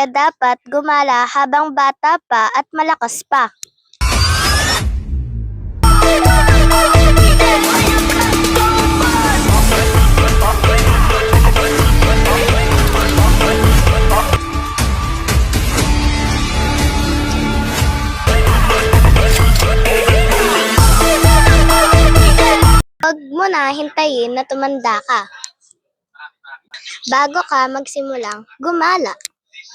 Kaya dapat gumala habang bata pa at malakas pa. Huwag mo na hintayin na tumanda ka bago ka magsimulang gumala.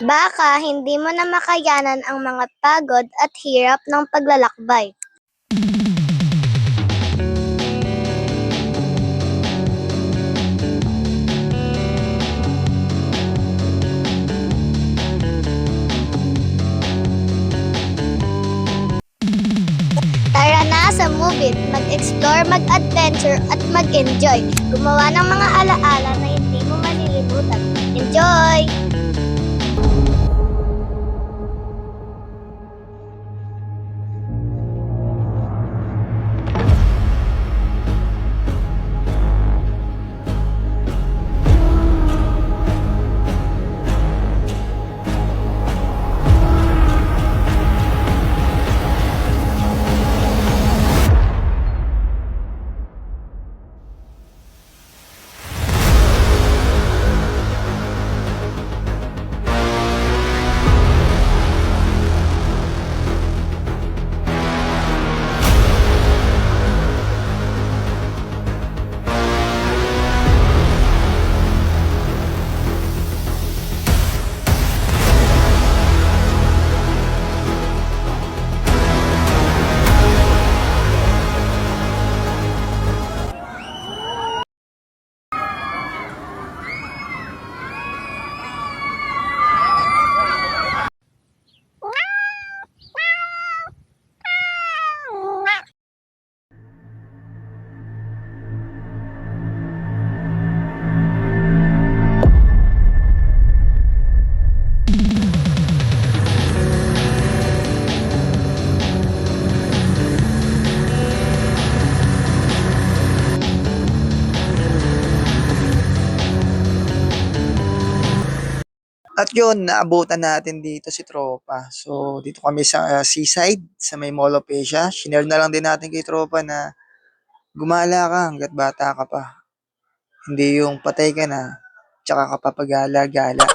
Baka hindi mo na makayanan ang mga pagod at hirap ng paglalakbay. Tara na sa Move It, mag-explore, mag-adventure at mag-enjoy. Gumawa ng mga alaala na hindi mo malilimutan. Enjoy! At yun, naabutan natin dito si Tropa. So, dito kami sa seaside, sa may Mall of Asia. Shinare na lang din natin kay Tropa na gumala ka hanggat bata ka pa. Hindi yung patay ka na, tsaka ka papagala-gala.